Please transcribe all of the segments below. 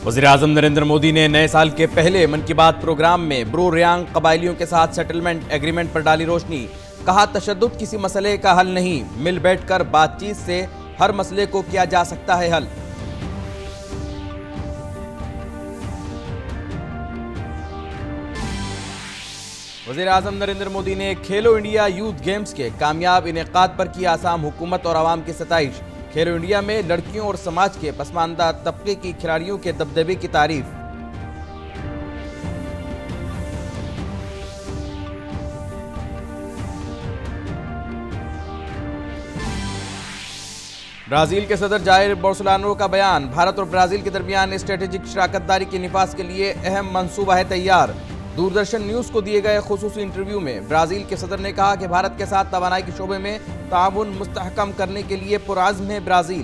वज़ीर-ए-आज़म नरेंद्र मोदी ने नए साल के पहले मन की बात प्रोग्राम में ब्रू रियांग कबायलियों के साथ सेटलमेंट एग्रीमेंट पर डाली रोशनी। कहा, तशद्दुद किसी मसले का हल नहीं, मिल बैठकर बातचीत से हर मसले को किया जा सकता है हल। वज़ीर-ए-आज़म नरेंद्र मोदी ने खेलो इंडिया यूथ गेम्स के कामयाब इनेकाद पर की आसाम हुकूमत और आवाम की सताइश। खेलो इंडिया में लड़कियों और समाज के पसमानदा तबके की खिलाड़ियों के दबदबे की तारीफ। ब्राजील के सदर जायर बोल्सोनारो का बयान, भारत और ब्राजील के दरमियान स्ट्रेटेजिक शराकतदारी के निफाज के लिए अहम मंसूबा है तैयार। दूरदर्शन न्यूज को दिए गए खुसूसी इंटरव्यू में ब्राजील के सदर ने कहा कि भारत के साथ तवानाई के शोबे में ताउन मुस्तहकम करने के लिए पुरअज़्म है ब्राजील।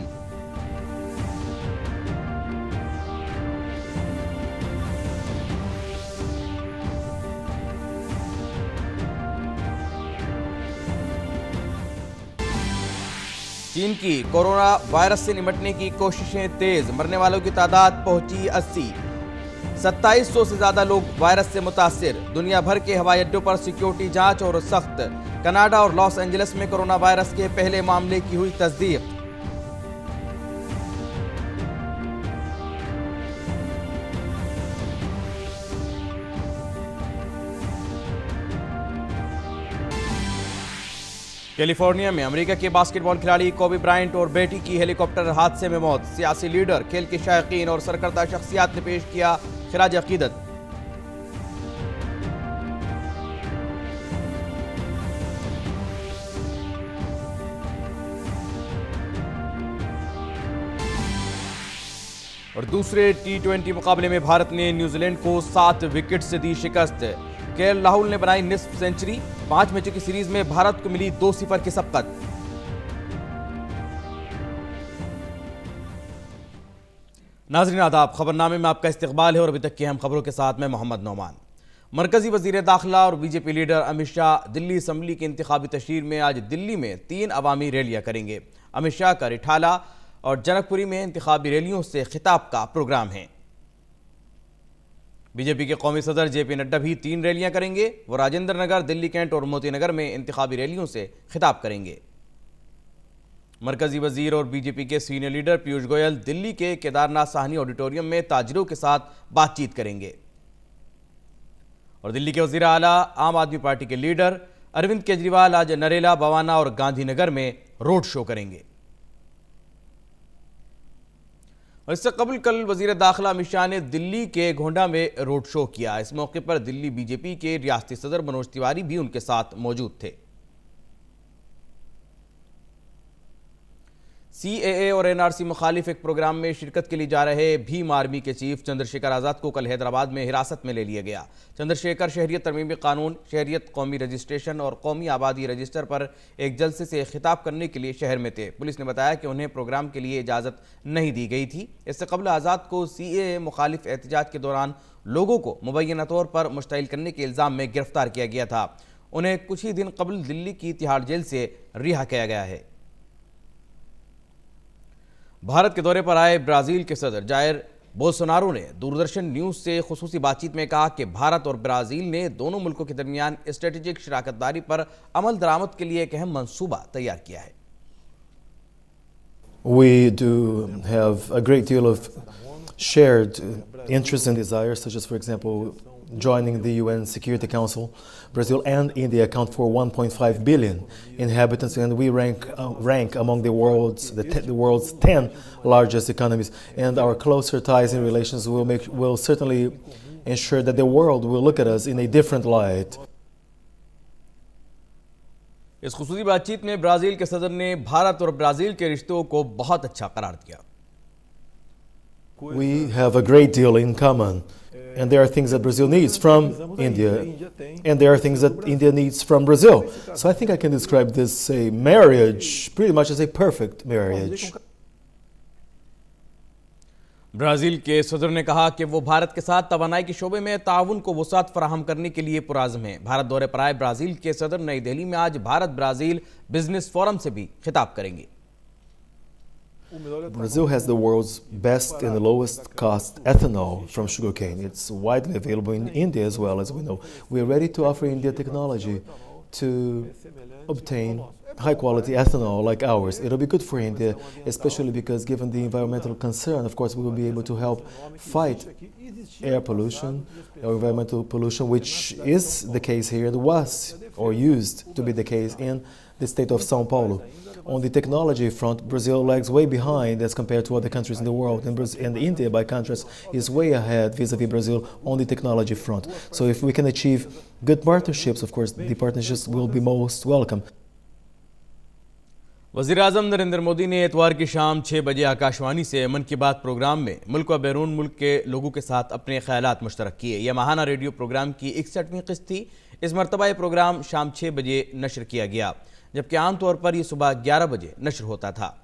चीन की कोरोना वायरस से निपटने की कोशिशें तेज, मरने वालों की तादाद पहुंची 80। 2700 से ज्यादा लोग वायरस से मुतासिर। दुनिया भर के हवाई अड्डों पर सिक्योरिटी जांच और सख्त। कनाडा और लॉस एंजलिस में कोरोना वायरस के पहले मामले की हुई तस्दीक। कैलिफोर्निया में अमेरिका के बास्केटबॉल खिलाड़ी कोबी ब्रायंट और बेटी की हेलीकॉप्टर हादसे में मौत। सियासी लीडर, खेल के शायकीन और सरकर्दा शख्सियात ने पेश किया खिराज अकीदत। और दूसरे T20 मुकाबले में भारत ने न्यूजीलैंड को 7 विकेट से दी शिकस्त। केएल राहुल ने बनाई निस्फ सेंचुरी। 5 मैचों की सीरीज में भारत को मिली 2-0 की सबकत। नाज़रीन आदाब, खबरनामे में आपका इस्तकबाल है और अभी तक की अहम खबरों के साथ मैं मोहम्मद नौमान। मरकजी वजीर दाखिला और BJP leader Amit Shah Delhi assembly की इंतखाबी तशरीर में आज दिल्ली में 3 अवामी रैलियां करेंगे। अमित शाह का रिठाला और जनकपुरी में इंतखाबी रैलियों से खिताब का प्रोग्राम है। बीजेपी के कौमी सदर जेपी नड्डा भी 3 रैलियां करेंगे। वो राजेंद्र नगर, दिल्ली कैंट और मोती नगर में इंतखाबी रैलियों से खिताब करेंगे। मरकजी वजीर और बीजेपी के सीनियर लीडर पीयूष गोयल दिल्ली के केदारनाथ साहनी ऑडिटोरियम में ताजिरों के साथ बातचीत करेंगे। और दिल्ली के वजीर आला आम आदमी पार्टी के लीडर अरविंद केजरीवाल आज नरेला, बवाना और गांधीनगर में रोड शो करेंगे। और इससे कबल कल वजीर दाखिला अमित शाह ने दिल्ली के गोंडा में रोड शो किया। इस मौके पर दिल्ली बीजेपी के रियासती सदर मनोज तिवारी भी उनके साथ मौजूद थे। CAA और NRC मुखालिफ एक प्रोग्राम में शिरकत के लिए जा रहे भीम आर्मी के चीफ चंद्रशेखर आज़ाद को कल हैदराबाद में हिरासत में ले लिया गया। चंद्रशेखर शहरियत तरमीमी कानून, शहरियत कौमी रजिस्ट्रेशन और कौमी आबादी रजिस्टर पर एक जलसे से खिताब करने के लिए शहर में थे। पुलिस ने बताया कि उन्हें प्रोग्राम के लिए इजाज़त नहीं दी गई थी। इससे कबल आज़ाद को CAA मुखालिफ एहतजाज के दौरान लोगों को मुबैना तौर पर मुश्तइल करने के इल्ज़ाम में गिरफ्तार किया गया था। उन्हें कुछ ही दिन कबल दिल्ली की तिहाड़ जेल से रिहा किया गया है। भारत के दौरे पर आए ब्राजील के सदर जायर बोल्सोनारो ने दूरदर्शन न्यूज से खुसूसी बातचीत में कहा कि भारत और ब्राजील ने दोनों मुल्कों के दरमियान स्ट्रेटेजिक शराकतदारी पर अमल दरामद के लिए एक अहम मंसूबा तैयार किया है। We do have a great deal of shared interests and desires, such as, for example, joining the UN Security Council. Brazil and India account for 1.5 billion inhabitants, and we rank among the world's 10 largest economies. And our closer ties and relations will certainly ensure that the world will look at us in a different light. इस खुसूसी बातचीत में Brazil के सदर ने भारत और Brazil के रिश्तों को बहुत अच्छा करार दिया। We have a great deal in common. And there are things that Brazil needs from India, and there are things that India needs from Brazil. So I think I can describe this marriage pretty much as a perfect marriage. Brazil के सदर ने कहा कि वो भारत के साथ तवानाई के शोबे में ताउन को वसात फराहम करने के लिए पुरअज़्म है। भारत दौरे पर आए ब्राजील के सदर नई दिल्ली में आज भारत ब्राजील बिजनेस फोरम से भी खिताब करेंगे। Brazil has the world's best and the lowest cost ethanol from sugarcane. It's widely available in India as well, as we know. We are ready to offer India technology to obtain high quality ethanol like ours. It'll be good for India, especially because given the environmental concern, of course, we will be able to help fight air pollution or environmental pollution, which is the case here, it was or used to be the case in the state of São Paulo. On the technology front, Brazil lags way behind as compared to other countries in the world, and India, by contrast, is way ahead vis-a-vis Brazil on the technology front. So if we can achieve good partnerships, of course, the partnerships will be most welcome. वज़ीर-ए-आज़म नरेंद्र मोदी ने इतवार की शाम 6 बजे आकाशवाणी से मन की बात प्रोग्राम में मुल्क व बैरून मुल्क के लोगों के साथ अपने ख्यालात मुश्तरक किए। यह माहाना रेडियो प्रोग्राम की 61वीं किस्त थी। इस मरतबा ये प्रोग्राम शाम 6 बजे नशर किया गया, जबकि आमतौर पर यह सुबह 11 बजे नशर होता था।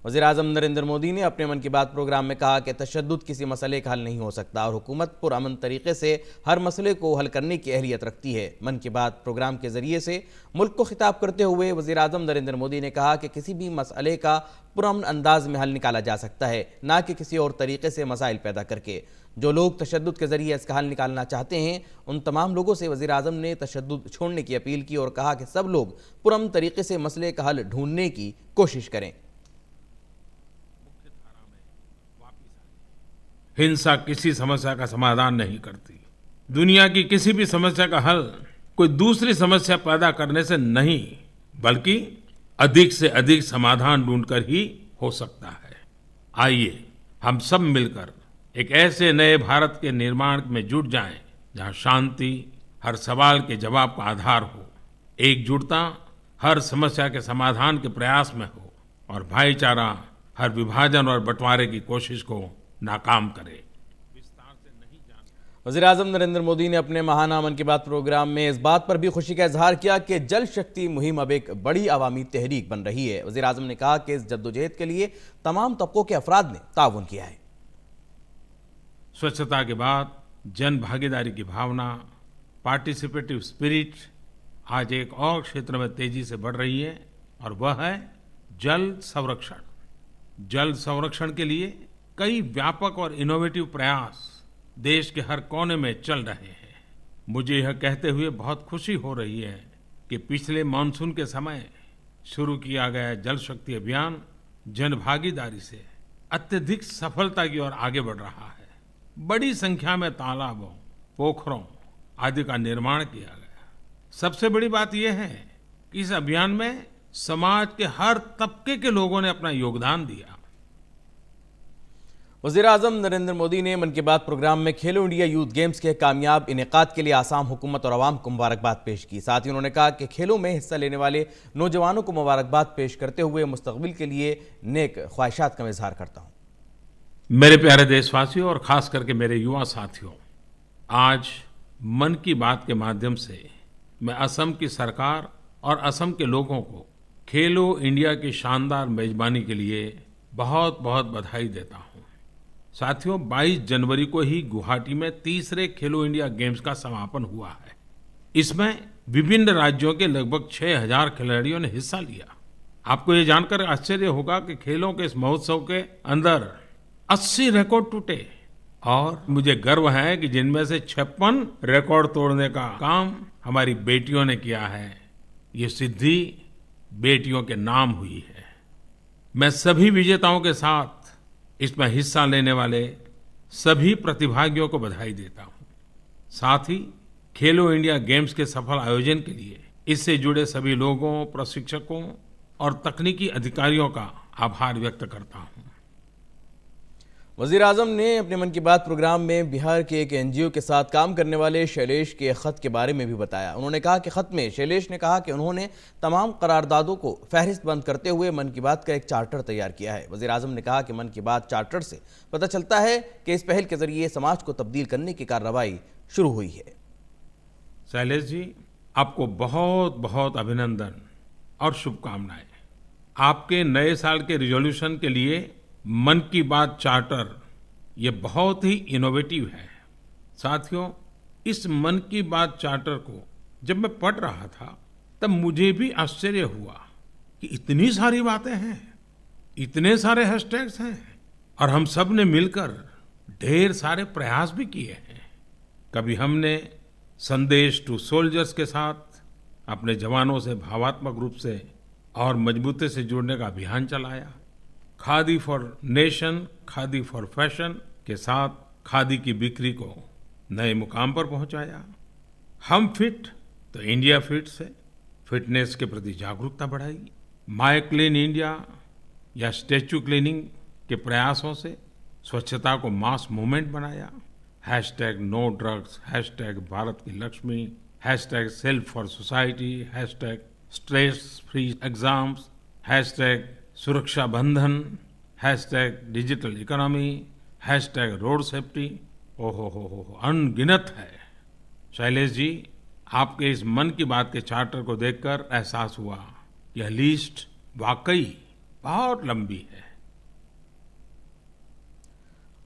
वज़ीर-ए-आज़म नरेंद्र मोदी ने अपने मन की बात प्रोग्राम में कहा कि तशद्दुद किसी मसले का हल नहीं हो सकता और हुकूमत पुरअमन तरीके से हर मसले को हल करने की अहलियत रखती है। मन की बात प्रोग्राम के ज़रिए से मुल्क को खिताब करते हुए वज़ीर-ए-आज़म नरेंद्र मोदी ने कहा कि किसी भी मसले का पुरअमन अंदाज में हल निकाला जा सकता है, ना कि किसी और तरीके से मसाइल पैदा करके। जो लोग तशद्दुद के ज़रिए इसका हल निकालना चाहते हैं, उन तमाम लोगों से वज़ीर-ए-आज़म ने तशद्दुद छोड़ने की अपील की और कहा कि सब लोग पुरअमन तरीके से मसले का हल ढूंढने की कोशिश करें। हिंसा किसी समस्या का समाधान नहीं करती। दुनिया की किसी भी समस्या का हल कोई दूसरी समस्या पैदा करने से नहीं, बल्कि अधिक से अधिक समाधान ढूंढकर ही हो सकता है। आइए हम सब मिलकर एक ऐसे नए भारत के निर्माण में जुट जाएं, जहां शांति हर सवाल के जवाब का आधार हो, एकजुटता हर समस्या के समाधान के प्रयास में हो और भाईचारा हर विभाजन और बंटवारे की कोशिश को नाकाम करे। वज़ीर-ए-आज़म नरेंद्र मोदी ने अपने माहाना मन की बात प्रोग्राम में इस बात पर भी खुशी का इजहार किया कि जल शक्ति मुहिम अब एक बड़ी अवामी तहरीक बन रही है। वज़ीर-ए-आज़म ने कहा कि इस जद्दोजहद के लिए तमाम तबकों के अफराद ने ताउन किया है। स्वच्छता के बाद जन भागीदारी की भावना, पार्टिसिपेटिव स्पिरिट आज एक और क्षेत्र में तेजी से बढ़ रही है और वह है जल संरक्षण। जल संरक्षण के लिए कई व्यापक और इनोवेटिव प्रयास देश के हर कोने में चल रहे हैं। मुझे यह कहते हुए बहुत खुशी हो रही है कि पिछले मानसून के समय शुरू किया गया जल शक्ति अभियान जन भागीदारी से अत्यधिक सफलता की ओर आगे बढ़ रहा है। बड़ी संख्या में तालाबों, पोखरों आदि का निर्माण किया गया। सबसे बड़ी बात यह है कि इस अभियान में समाज के हर तबके के लोगों ने अपना योगदान दिया। वज़ीर-ए-आज़म नरेंद्र मोदी ने मन की बात प्रोग्राम में खेलो इंडिया यूथ गेम्स के कामयाब इनेकाद के लिए आसाम हुकूमत और आवाम को मुबारकबाद पेश की। साथ ही उन्होंने कहा कि खेलों में हिस्सा लेने वाले नौजवानों को मुबारकबाद पेश करते हुए मुस्तकबिल के लिए नेक ख्वाहिशात का इजहार करता हूँ। मेरे प्यारे देशवासियों और खास करके मेरे युवा साथियों, आज मन की बात के माध्यम से मैं असम की सरकार और असम के लोगों को खेलो इंडिया की शानदार मेजबानी के लिए बहुत बहुत बधाई देता हूँ। साथियों, 22 जनवरी को ही गुवाहाटी में तीसरे खेलो इंडिया गेम्स का समापन हुआ है। इसमें विभिन्न राज्यों के लगभग 6000 खिलाड़ियों ने हिस्सा लिया। आपको ये जानकर आश्चर्य होगा कि खेलों के इस महोत्सव के अंदर 80 रिकॉर्ड टूटे और मुझे गर्व है कि जिनमें से 56 रिकॉर्ड तोड़ने का काम हमारी बेटियों ने किया है। ये सिद्धि बेटियों के नाम हुई है। मैं सभी विजेताओं के साथ इसमें हिस्सा लेने वाले सभी प्रतिभागियों को बधाई देता हूं। साथ ही खेलो इंडिया गेम्स के सफल आयोजन के लिए इससे जुड़े सभी लोगों, प्रशिक्षकों और तकनीकी अधिकारियों का आभार व्यक्त करता हूं। वज़ीर-ए-आज़म ने अपने मन की बात प्रोग्राम में बिहार के एक एनजीओ के साथ काम करने वाले शैलेश के ख़त के बारे में भी बताया। उन्होंने कहा कि ख़त में शैलेश ने कहा कि उन्होंने तमाम करारदादों को फहरिस्त बंद करते हुए मन की बात का एक चार्टर तैयार किया है। वज़ीर-ए-आज़म ने कहा कि मन की बात चार्टर से पता चलता है कि इस पहल के ज़रिए समाज को तब्दील करने की कार्रवाई शुरू हुई है। शैलेश जी, आपको बहुत बहुत अभिनंदन और शुभकामनाएं। आपके नए साल के रिजोल्यूशन के लिए मन की बात चार्टर ये बहुत ही इनोवेटिव है। साथियों, इस मन की बात चार्टर को जब मैं पढ़ रहा था तब मुझे भी आश्चर्य हुआ कि इतनी सारी बातें हैं। इतने सारे हैशटैग्स हैं और हम सब ने मिलकर ढेर सारे प्रयास भी किए हैं। कभी हमने संदेश टू सोल्जर्स के साथ अपने जवानों से भावात्मक रूप से और मजबूती से जुड़ने का अभियान चलाया। Khadi for nation, khadi for fashion के साथ खादी की बिक्री को नए मुकाम पर पहुंचाया। हम फिट तो इंडिया फिट से फिटनेस के प्रति जागरूकता बढ़ाई। माय क्लीन इंडिया या स्टैच्यू क्लीनिंग के प्रयासों से स्वच्छता को मास मूवमेंट बनाया। Hashtag no drugs, hashtag Bharat की Lakshmi, hashtag self for society, hashtag stress free exams, hashtag Suraksha Bandhan, hashtag digital economy, hashtag road safety. हो अनगिनत है। शैलेश जी, आपके इस मन की बात के चार्टर को देखकर एहसास हुआ यह लिस्ट वाकई बहुत लंबी है।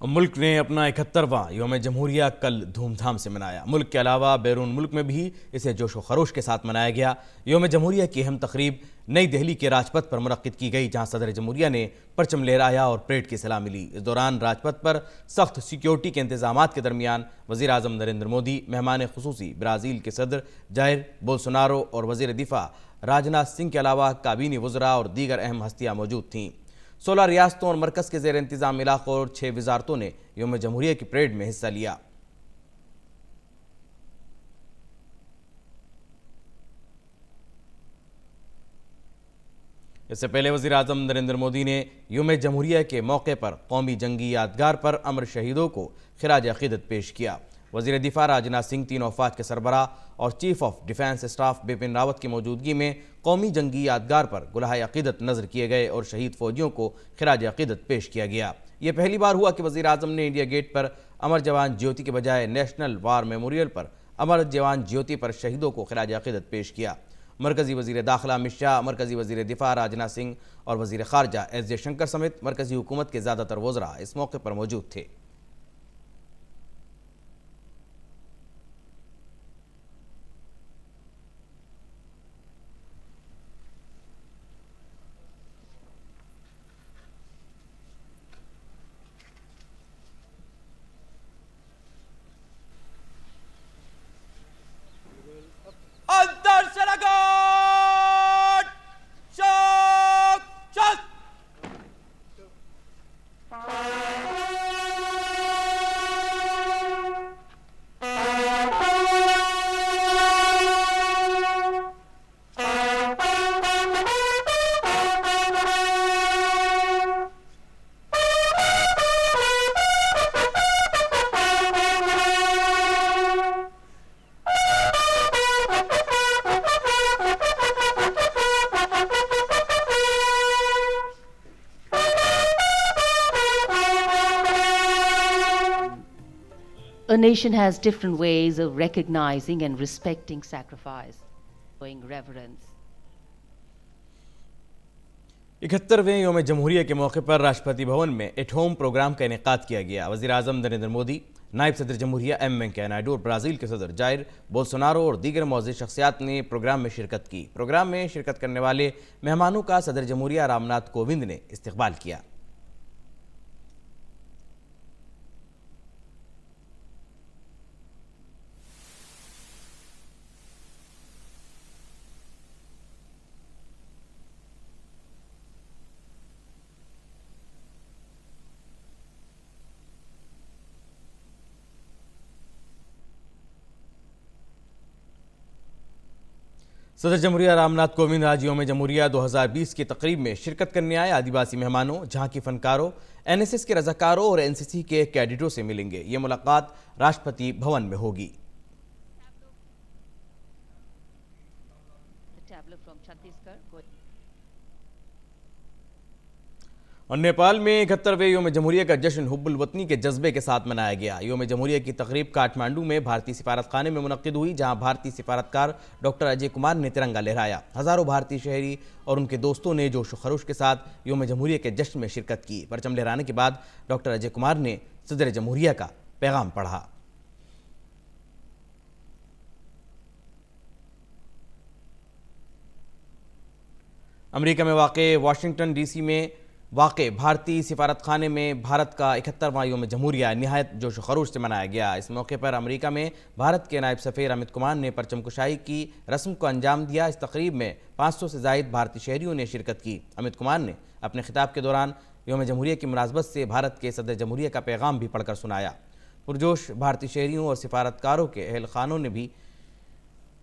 मुल्क ने अपना 71वां यौम जमहूरिया कल धूमधाम से मनाया। मुल्क के अलावा बैरून मुल्क में भी इसे जोश व खरोश के साथ मनाया गया। यौम जमहूरिया की अहम तकरीब नई दिल्ली के राजपथ पर मुनक्किद की गई, जहां सदर जमहूरिया ने परचम लहराया और परेड की सलामी ली। इस दौरान राजपथ पर सख्त सिक्योरिटी के इंतजाम के दरमियान वज़ीर आज़म नरेंद्र मोदी, मेहमान खुसूसी ब्राज़ील के सदर जायर बोल्सोनारो और वज़ीर दिफा राजनाथ सिंह के अलावा काबीनी वज़रा और दीगर अहम हस्तियाँ मौजूद थीं। 16 रियासतों और मरकज़ के ज़ेर इंतज़ाम इलाक़ों और 6 वजारतों ने यौम जमहूरिया की परेड में हिस्सा लिया। इससे पहले वज़ीर आज़म नरेंद्र मोदी ने यौम जमहूरिया के मौके पर कौमी जंगी यादगार पर अमर शहीदों को खिराज अक़ीदत पेश किया। वज़ीर दिफा राजनाथ सिंह, तीनों अफ़वाज के सरबराह और chief of defence staff Bipin Rawat की मौजूदगी में कौमी जंगी यादगार पर गुलाह अक़ीदत नज़र किए गए और शहीद फौजियों को खिराज अक़ीदत पेश किया गया। ये पहली बार हुआ कि वज़ीर आज़म ने इंडिया गेट पर अमर जवान ज्योति के बजाय नेशनल वार मेमोरियल पर अमर जवान ज्योति पर शहीदों को खिराज अक़ीदत पेश किया। मरकज़ी वज़ीर दाखिला अमित शाह, मरकज़ी वज़ीर दिफा राजनाथ सिंह और वज़ीर ख़ारजा एस जयशंकर समेत मरकज़ी हुकूमत के ज़्यादातर वज़रा इस मौके पर मौजूद थे। A nation has different ways of recognizing and respecting sacrifice, showing reverence. 71वें यौम जमहूरिया के मौके पर राष्ट्रपति भवन में एट होम प्रोग्राम का इनेकाद किया गया। वज़ीर आज़म नरेंद्र मोदी, नायब सदर जमहूरिया एम वेंकैया नायडू और ब्राज़ील के सदर जायर बोल्सोनारो और दीगर मौजूद शख्सियात ने प्रोग्राम में शिरकत की। प्रोग्राम में शिरकत करने वाले मेहमानों का सदर जमहूरिया रामनाथ कोविंद ने इस्तकबाल किया। सदर जमहूरिया रामनाथ कोविंद आज यौम जमहूरिया 2020 की तकरीब में शिरकत करने आए आदिवासी मेहमानों, झांकी फनकारों, एनएसएस के रजाकारों और एनसीसी के कैडेटों से मिलेंगे। ये मुलाकात राष्ट्रपति भवन में होगी। और नेपाल में 71वें यौम जमहूरिया का जश्न हुब्बुल वतनी के जज्बे के साथ मनाया गया। यौम जमहूरिया की तकरीब काठमांडू में भारतीय सिफारत खाने में मुनक्किद हुई, जहां भारतीय सिफारतकार डॉक्टर अजय कुमार ने तिरंगा लहराया। हज़ारों भारतीय शहरी और उनके दोस्तों ने जोश व खरोश के साथ यौम जमहूरिया के जश्न में शिरकत की। परचम लहराने के बाद डॉक्टर अजय कुमार ने सदर जमहूरिया का पैगाम पढ़ा। अमेरिका में वाक़ वाशिंगटन डीसी में वाक़े भारतीय सिफारतखाने में भारत का 71वां यौम जमहूरिया निहायत जोश व खरूश से मनाया गया। इस मौके पर अमेरिका में भारत के नायब सफ़ीर अमित कुमार ने परचम कुशाई की रस्म को अंजाम दिया। इस तकरीब में 500 से ज़ायद भारतीय शहरियों ने शिरकत की। अमित कुमार ने अपने खिताब के दौरान यौम जमहूरिया की मुनासबत से भारत के सदर जमहूरिया का पैगाम भी पढ़कर सुनाया। पुरजोश भारतीय शहरियों और सिफारतकारों के अहल खानों ने भी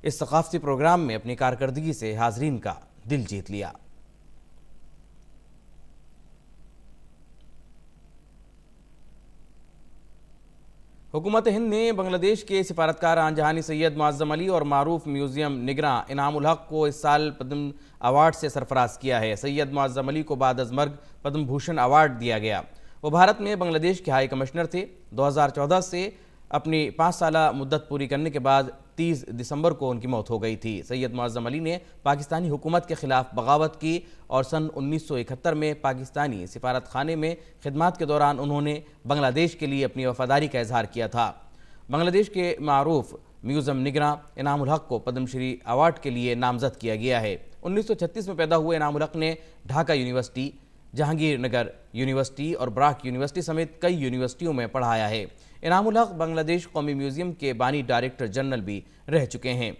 इस सकाफती प्रोग्राम में अपनी कारकर्दगी से हाजरीन का दिल जीत लिया। हुकूमत हिंद ने बांग्लादेश के सिफारतकार आन जहानी सैयद मुअज़्ज़म अली और मारूफ म्यूज़ियम निगरां इनामुल हक को इस साल पद्म अवार्ड से सरफराज किया है। सैयद मुअज़्ज़म अली को बाद अज़ मर्ग पद्म भूषण अवार्ड दिया गया। वो भारत में बांग्लादेश के हाई कमिश्नर थे। 2014 से अपनी 5 साला मुद्दत पूरी करने के बाद 30 दिसंबर को उनकी मौत हो गई थी। सैयद मुअज़्ज़म अली ने पाकिस्तानी हुकूमत के ख़िलाफ़ बगावत की और सन 1971 में पाकिस्तानी सिफारतखाने में खिदमत के दौरान उन्होंने बांग्लादेश के लिए अपनी वफादारी का इजहार किया था। बांग्लादेश के मारूफ म्यूज़ियम निगरां इनामुल हक को पद्मश्री अवार्ड के लिए नामजद किया गया है। 1936 में पैदा हुए इनामुल हक ने ढाका यूनिवर्सिटी, जहांगीरनगर यूनिवर्सिटी और ब्राक यूनिवर्सिटी समेत कई यूनिवर्सिटियों में पढ़ाया है। इनामुल हक बांग्लादेश कौमी म्यूज़ियम के बानी डायरेक्टर जनरल भी रह चुके हैं।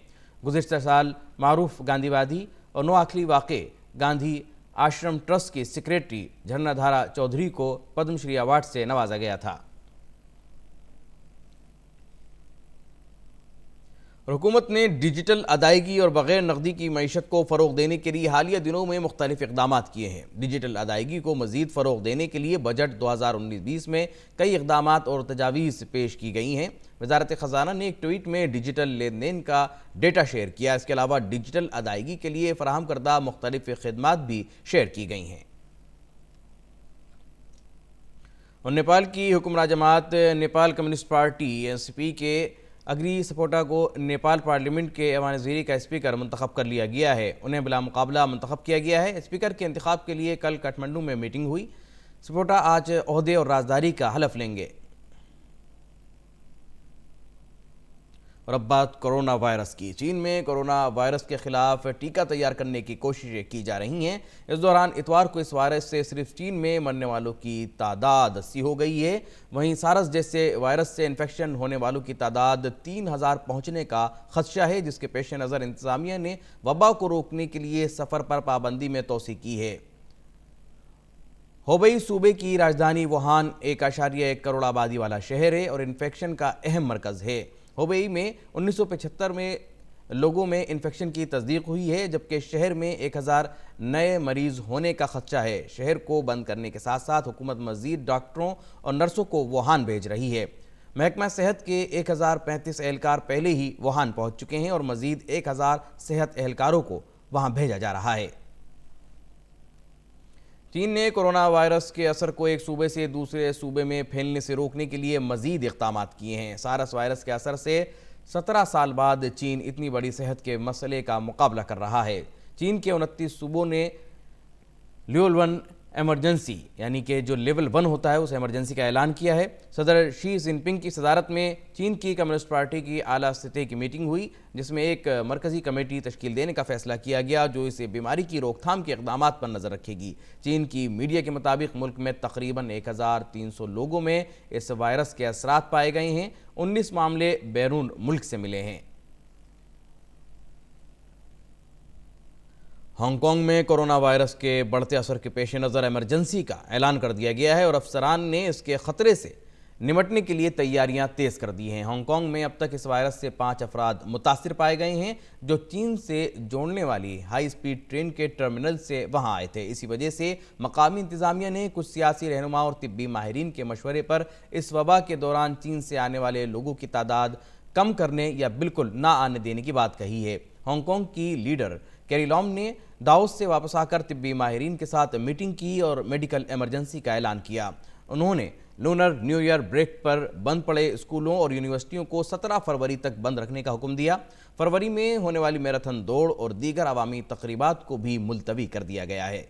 गुज़िश्ता साल मारूफ गांधीवादी और नोआखली वाक़े गांधी आश्रम ट्रस्ट के सेक्रेटरी झरनाधारा चौधरी को पद्मश्री अवार्ड से नवाजा गया था। हुकूमत ने डिजिटल अदायगी और बग़ैर नकदी की मईशत को फ़रोग़ देने के लिए हालिया दिनों में मुख्तलिफ इक़दाम किए हैं। डिजिटल अदायगी को मज़ीद फ़रोग़ देने के लिए बजट 2019-20 में कई इक़दाम और तजावीज़ पेश की गई हैं। वज़ारत ख़ज़ाना ने एक ट्वीट में डिजिटल लेन देन का डेटा शेयर किया। इसके अलावा डिजिटल अदायगी के लिए फ़राहम करदा मुख्तलिफ खिदमात भी शेयर की गई हैं। और नेपाल की हुक्मरान जमात नेपाल कम्युनिस्ट पार्टी एनसीपी के अग्री सपोटा को नेपाल पार्लियामेंट के ऐवान वज़ीरी का स्पीकर मुंतखब कर लिया गया है। उन्हें बिला मुकाबला मुंतखब किया गया है। स्पीकर के इंतखाब के लिए कल काठमांडू में मीटिंग हुई। सपोटा आज ओहदे और राजदारी का हलफ लेंगे। और अब बात कोरोना वायरस की। चीन में कोरोना वायरस के खिलाफ टीका तैयार करने की कोशिशें की जा रही हैं। इस दौरान इतवार को इस वायरस से सिर्फ चीन में मरने वालों की तादाद 80 हो गई है। वहीं सारस जैसे वायरस से इन्फेक्शन होने वालों की तादाद 3000 पहुंचने का खदशा है, जिसके पेश नज़र इंतजामिया ने वबा को रोकने के लिए सफ़र पर पाबंदी में तोसी की है। हुबेई सूबे की राजधानी वुहान 1.1 करोड़ आबादी वाला शहर है और इन्फेक्शन का अहम मरकज़ है। हुबेई में 1975 में लोगों में इन्फेक्शन की तस्दीक हुई है, जबकि शहर में 1000 नए मरीज होने का खदशा है। शहर को बंद करने के साथ साथ हुकूमत मज़ीद डॉक्टरों और नर्सों को वुहान भेज रही है। महकमा सेहत के 1035 एहलकार पहले ही वुहान पहुँच चुके हैं और मज़ीद 1000 सेहत एहलकारों को वहाँ भेजा जा रहा है। चीन ने कोरोना वायरस के असर को एक सूबे से दूसरे सूबे में फैलने से रोकने के लिए मज़ीद इक़दाम किए हैं। सारस वायरस के असर से 17 साल बाद चीन इतनी बड़ी सेहत के मसले का मुकाबला कर रहा है। चीन के 29 सूबों ने लेवल 1 एमरजेंसी यानी कि जो लेवल 1 होता है उस एमरजेंसी का ऐलान किया है। सदर शी जिनपिंग की सदारत में चीन की कम्युनिस्ट पार्टी की आला सतह की मीटिंग हुई, जिसमें एक मरकज़ी कमेटी तश्कील देने का फैसला किया गया जो इस बीमारी की रोकथाम के इक़दाम पर नज़र रखेगी। चीन की मीडिया के मुताबिक मुल्क में तकरीबन 1300 लोगों में इस वायरस के असरात पाए गए हैं। 19 मामले बैरून मुल्क से मिले हैं। हांगकांग में कोरोना वायरस के बढ़ते असर के पेश नज़र इमरजेंसी का ऐलान कर दिया गया है और अफसरान ने इसके ख़तरे से निमटने के लिए तैयारियां तेज़ कर दी हैं। हांगकांग में अब तक इस वायरस से 5 अफराद मुतासिर पाए गए हैं जो चीन से जोड़ने वाली हाई स्पीड ट्रेन के टर्मिनल से वहां आए थे। इसी वजह से मकामी इंतज़ामिया ने कुछ सियासी रहनुमा और तिब्बी माहिरीन के मशवरे पर इस वबा के दौरान चीन से आने वाले लोगों की तादाद कम करने या बिल्कुल ना आने देने की बात कही है। हांगकांग की लीडर कैरी लॉम ने दावोस से वापस आकर तिब्बी माहिरीन के साथ मीटिंग की और मेडिकल इमरजेंसी का ऐलान किया। उन्होंने लूनर न्यू ईयर ब्रेक पर बंद पड़े स्कूलों और यूनिवर्सिटियों को 17 फरवरी तक बंद रखने का हुक्म दिया। फरवरी में होने वाली मैराथन दौड़ और दीगर अवामी तकरीबात को भी मुलतवी कर दिया गया है।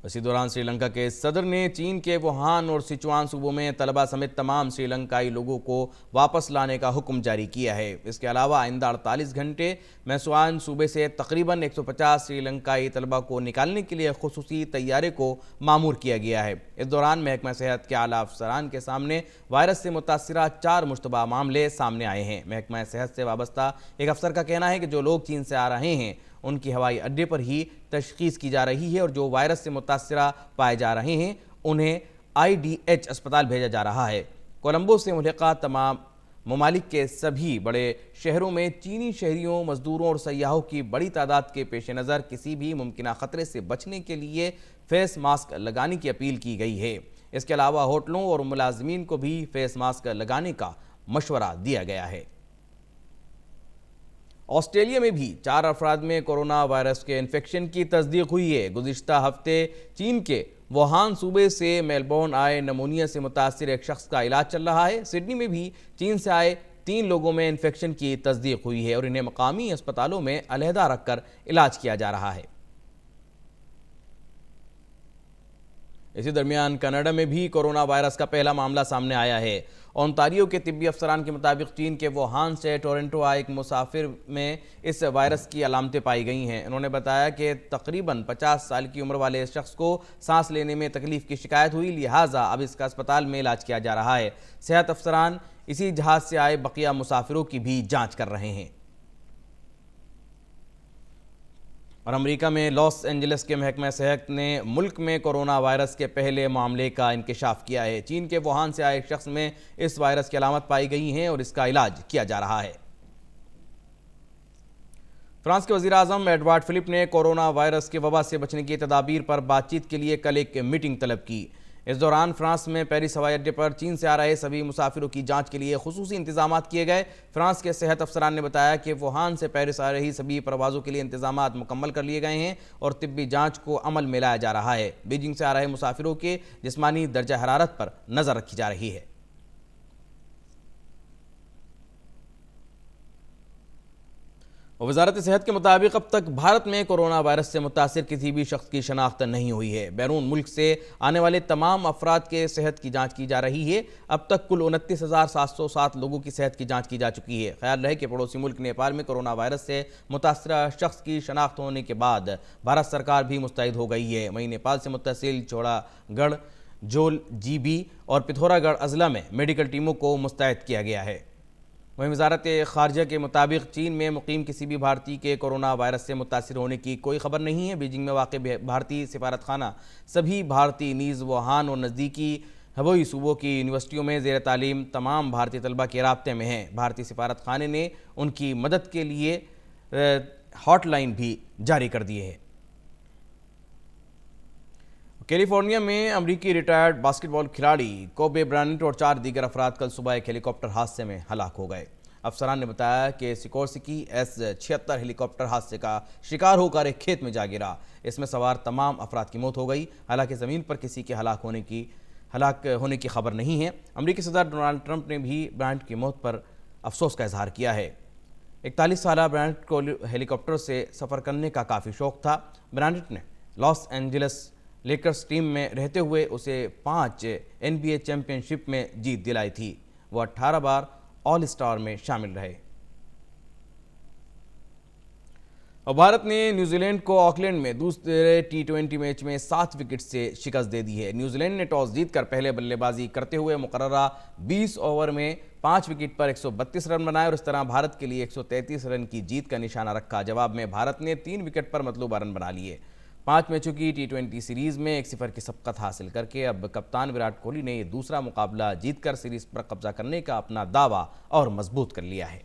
इसी दौरान श्रीलंका के सदर ने चीन के वुहान और सिचुआन सूबों में तलबा समेत तमाम श्रीलंकाई लोगों को वापस लाने का हुक्म जारी किया है। इसके अलावा आइंदा 48 घंटे में सिचुआन सूबे से तकरीबन 150 श्रीलंकाई तलबा को निकालने के लिए खुसूसी तैयारे को मामूर किया गया है। इस दौरान महकमा सेहत के आला अफसरान के सामने वायरस से मुतासिरा 4 मुश्तबा मामले सामने आए हैं। महकमा सेहत से वाबस्ता एक अफसर का कहना है कि जो लोग चीन से आ रहे हैं उनकी हवाई अड्डे पर ही तशखीस की जा रही है और जो वायरस से मुतासिरा पाए जा रहे हैं उन्हें IDH अस्पताल भेजा जा रहा है। कोलंबो से मुल्हिका तमाम ममालिक के सभी बड़े शहरों में चीनी शहरियों, मजदूरों और सयाहों की बड़ी तादाद के पेश नज़र किसी भी मुमकिन खतरे से बचने के लिए फेस मास्क लगाने की अपील की गई है। इसके अलावा होटलों और मुलाजमीन को भी फेस मास्क लगाने का मशवरा दिया गया है। ऑस्ट्रेलिया में भी 4 अफराद में कोरोना वायरस के इन्फेक्शन की तस्दीक हुई है। गुज़िश्ता हफ्ते चीन के वुहान सूबे से मेलबोर्न आए नमूनिया से मुतासिर एक शख्स का इलाज चल रहा है। सिडनी में भी चीन से आए 3 लोगों में इन्फेक्शन की तस्दीक हुई है और इन्हें मकामी अस्पतालों में अलहदा रखकर इलाज किया जा रहा है। इसी दरमियान कनाडा में भी कोरोना वायरस का पहला मामला सामने आया है। ओंटारियो के तिब्बी अफसरान के मुताबिक चीन के वुहान से टोरंटो आए एक मुसाफिर में इस वायरस की अलामतें पाई गई हैं। उन्होंने बताया कि तकरीबन 50 साल की उम्र वाले इस शख्स को सांस लेने में तकलीफ की शिकायत हुई, लिहाजा अब इसका अस्पताल में इलाज किया जा रहा है। सेहत अफसरान इसी जहाज से आए बकिया मुसाफिरों की भी जाँच कर रहे हैं। और अमेरिका में लॉस एंजलिस के महकमा सेहत ने मुल्क में कोरोना वायरस के पहले मामले का इंकशाफ किया है। चीन के वुहान से आए एक शख्स में इस वायरस की अलामत पाई गई हैं और इसका इलाज किया जा रहा है। फ्रांस के वज़ीर-ए-आज़म एडवार्ड फिलिप ने कोरोना वायरस के वबा से बचने की तदाबीर पर बातचीत के लिए कल एक मीटिंग तलब की। इस दौरान फ्रांस में पेरिस हवाई अड्डे पर चीन से आ रहे सभी मुसाफिरों की जांच के लिए खुसूसी इंतजाम किए गए। फ्रांस के सेहत अफसरान ने बताया कि वुहान से पेरिस आ रही सभी परवाज़ों के लिए इंतजाम मुकम्मल कर लिए गए हैं और तिब्बी जांच को अमल में लाया जा रहा है। बीजिंग से आ रहे मुसाफिरों के जिस्मानी दर्जा हरारत पर नज़र रखी जा रही है। वज़ारत सेहत के मुताबिक अब तक भारत में कोरोना वायरस से मुतासिर किसी भी शख्स की शनाख्त नहीं हुई है। बैरून मुल्क से आने वाले तमाम अफराद के सेहत की जांच की जा रही है। अब तक कुल 29,707 लोगों की सेहत की जांच की जा चुकी है। ख्याल रहे कि पड़ोसी मुल्क नेपाल में कोरोना वायरस से मुतासरा शख्स की शनाख्त होने के बाद भारत सरकार भी मुस्तैद हो गई है। वहीं नेपाल से मुत्तसिल चौड़ागढ़, जोल, जीबी और पिथौरागढ़ अजला में मेडिकल टीमों को मुस्तैद किया गया है। वहीं वज़ारत ख़ारिजा के मुताबिक चीन में मुकीम किसी भी भारतीय के कोरोना वायरस से मुतासिर होने की कोई खबर नहीं है। बीजिंग में वाक़ भारतीय सिफारत खाना सभी भारतीय नीज़ वुहान और नज़दीकी हवाई सूबों की यूनिवर्सिटियों में ज़ेर तालीम तमाम भारतीय तलबा के राब्ते में हैं। भारतीय सिफारत खाने ने उनकी मदद के लिए हॉटलाइन भी जारी कर दिए हैं। कैलिफोर्निया में अमरीकी रिटायर्ड बास्केटबॉल खिलाड़ी कोबे ब्रायंट और 4 दीगर अफराद कल सुबह एक हेलीकॉप्टर हादसे में हलाक हो गए। अफसरान ने बताया कि सिकोर्स्की S-76 हेलीकॉप्टर हादसे का शिकार होकर एक खेत में जा गिरा। इसमें सवार तमाम अफराद की मौत हो गई। हालांकि ज़मीन पर किसी के हलाक होने की खबर नहीं है। अमरीकी सदर डोनाल्ड ट्रंप ने भी ब्रायंट की मौत पर अफसोस का इजहार किया है। 41 साल ब्रायंट को हेलीकॉप्टर से सफ़र करने का काफ़ी शौक था। ब्रायंट ने लॉस एंजलिस लेकर्स टीम में रहते हुए उसे 5 NBA चैंपियनशिप में जीत दिलाई थी। वो 18 बार ऑल स्टार में शामिल रहे। और भारत ने न्यूजीलैंड को ऑकलैंड में दूसरे T20 मैच में 7 विकेट से शिकस्त दे दी है। न्यूजीलैंड ने टॉस जीतकर पहले बल्लेबाजी करते हुए मुकर्ररा 20 ओवर में 5 विकेट पर 132 रन बनाए और इस तरह भारत के लिए 133 रन की जीत का निशाना रखा। जवाब में भारत ने 3 विकेट पर मतलूबा रन बना लिए। 5 मैचों की T20 सीरीज में 1-0 की सबकत हासिल करके अब कप्तान विराट कोहली ने दूसरा मुकाबला जीतकर सीरीज पर कब्जा करने का अपना दावा और मजबूत कर लिया है।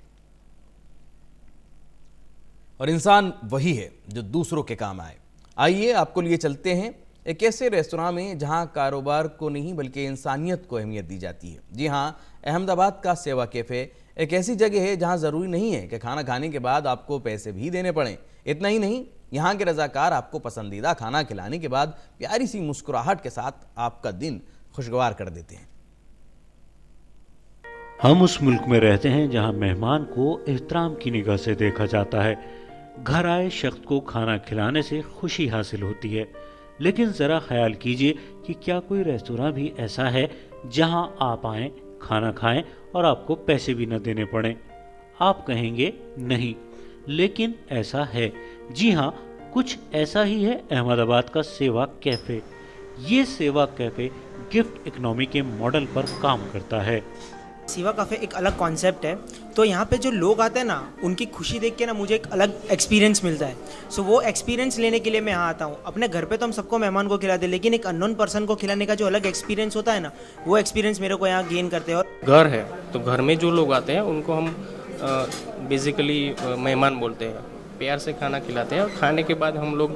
और इंसान वही है जो दूसरों के काम आए। आइए आपको लिए चलते हैं एक ऐसे रेस्तोरां में जहां कारोबार को नहीं बल्कि इंसानियत को अहमियत दी जाती है। जी हां, अहमदाबाद का सेवा कैफ़े एक ऐसी जगह है जहां ज़रूरी नहीं है कि खाना खाने के बाद आपको पैसे भी देने पड़ें। इतना ही नहीं, यहाँ के रज़ाकार आपको पसंदीदा खाना खिलाने के बाद प्यारी सी मुस्कुराहट के साथ आपका दिन खुशगवार कर देते हैं। हम उस मुल्क में रहते हैं जहां मेहमान को एहतराम की निगाह से देखा जाता है। घर आए शख्स को खाना खिलाने से खुशी हासिल होती है। लेकिन ज़रा ख्याल कीजिए कि क्या कोई रेस्तोरां भी ऐसा है जहां आप आएं, खाना खाएं और आपको पैसे भी न देने पड़ें। आप कहेंगे नहीं, लेकिन ऐसा है। जी हाँ, कुछ ऐसा ही है अहमदाबाद का सेवा कैफ़े। ये सेवा कैफ़े गिफ्ट इकोनॉमी के मॉडल पर काम करता है। सेवा कैफ़े एक अलग कॉन्सेप्ट है, तो यहाँ पे जो लोग आते हैं ना, उनकी खुशी देख के ना मुझे एक अलग एक्सपीरियंस मिलता है। सो वो एक्सपीरियंस लेने के लिए मैं यहाँ आता हूँ। अपने घर पे तो हम सबको मेहमान को खिलाते हैं, लेकिन एक अननोन पर्सन को खिलाने का जो अलग एक्सपीरियंस होता है ना, वो एक्सपीरियंस मेरे को यहाँ गेन करते हैं। और घर है तो घर में जो लोग आते हैं उनको हम बेसिकली मेहमान बोलते हैं, प्यार से खाना खिलाते हैं और खाने के बाद हम लोग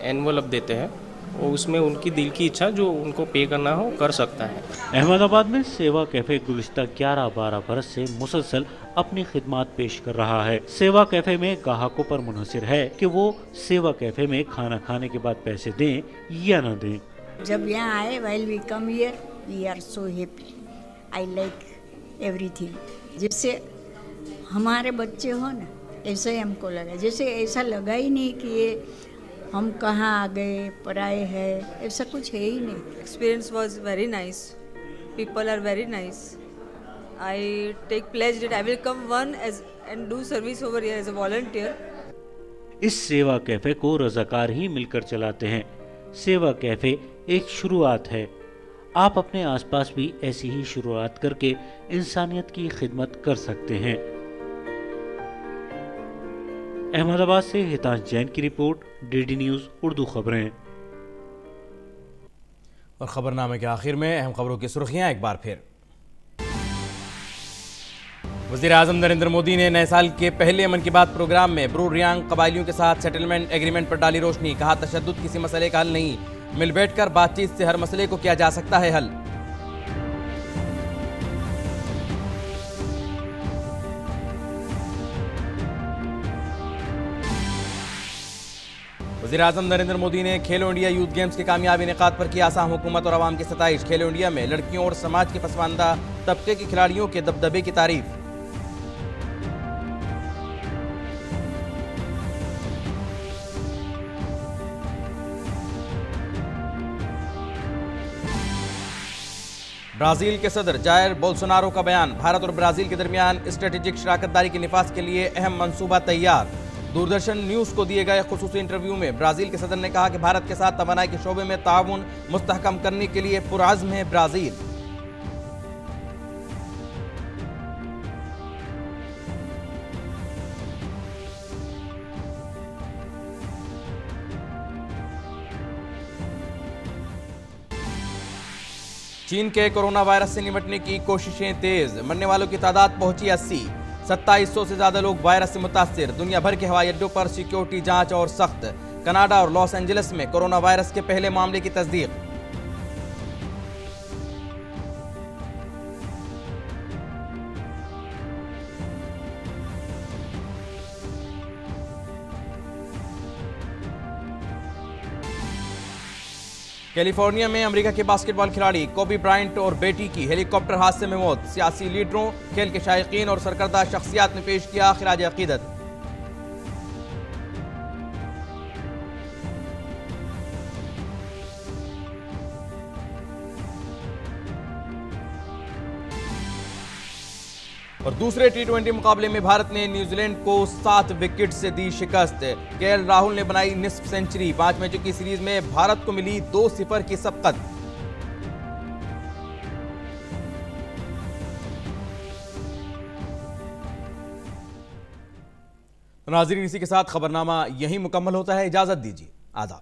एनवलप देते हैं और उसमें उनकी दिल की इच्छा जो उनको पे करना हो कर सकता है। अहमदाबाद में सेवा कैफ़े गुज़िश्ता 11-12 बरस से मुसलसल अपनी खिदमात पेश कर रहा है। सेवा कैफ़े में ग्राहकों पर मुनहसिर है कि वो सेवा कैफ़े में खाना खाने के बाद पैसे दें या न दें। जब यहाँ आए, while we come here, we are so happy. I like everything. जैसे हमारे बच्चे हो ना, ऐसा ही हमको लगा। जैसे ऐसा लगा ही नहीं कि ये हम कहाँ आ गए, पराए हैं, ऐसा कुछ है ही नहीं। Experience was very nice. People are very nice. I take pledge that I will come and do service over here as a volunteer. इस सेवा कैफ़े को रज़ाकार ही मिलकर चलाते हैं। सेवा कैफ़े एक शुरुआत है। आप अपने आसपास भी ऐसी ही शुरुआत करके इंसानियत की खिदमत कर सकते हैं। अहमदाबाद से हितांश जैन की रिपोर्ट, डीडी न्यूज़ उर्दू खबरें। और खबरनामे के आखिर में अहम खबरों की सुर्खियां एक बार फिर। वज़ीर आज़म नरेंद्र मोदी ने नए साल के पहले मन की बात प्रोग्राम में ब्रू रियांग कबायलियों के साथ सेटलमेंट एग्रीमेंट पर डाली रोशनी। कहा, तशद्दुद किसी मसले का हल नहीं, मिल बैठकर बातचीत से हर मसले को किया जा सकता है हल। वज़ीर आज़म नरेंद्र मोदी ने खेलो इंडिया यूथ गेम्स के कामयाब इनेकाद पर की आसाम हुकूमत और आवाम की सताइश। खेलो इंडिया में लड़कियों और समाज के पसमानदा तबके के खिलाड़ियों के दबदबे की तारीफ। ब्राजील के सदर जायर बोल्सोनारो का बयान, भारत और ब्राजील के दरमियान स्ट्रेटेजिक शराकतदारी के निफाज के लिए अहम मंसूबा तैयार। दूरदर्शन न्यूज़ को दिए गए खुसूसी इंटरव्यू में ब्राज़ील के सदर ने कहा कि भारत के साथ तवानाई के शोबे में ताउन मुस्तहकम करने के लिए पुरअज़्म है ब्राज़ील। चीन के कोरोना वायरस से निपटने की कोशिशें तेज, मरने वालों की तादाद पहुंची 80। 2700 से ज्यादा लोग वायरस से मुतासिर। दुनिया भर के हवाई अड्डों पर सिक्योरिटी जांच और सख्त। कनाडा और लॉस एंजलिस में कोरोना वायरस के पहले मामले की तस्दीक। कैलिफोर्निया में अमेरिका के बास्केटबॉल खिलाड़ी कोबी ब्रायंट और बेटी की हेलीकॉप्टर हादसे में मौत। सियासी लीडरों, खेल के शायकीन और सरकर्दा शख्सियात ने पेश किया खिराज अकीदत। और दूसरे टी20 मुकाबले में भारत ने न्यूजीलैंड को 7 विकेट से दी शिकस्त। केएल राहुल ने बनाई निस्फ सेंचुरी। 5 मैचों की सीरीज में भारत को मिली 2-0 की सबकत। नाज़रीन, इसी के साथ खबरनामा यहीं मुकम्मल होता है। इजाजत दीजिए, आदाब।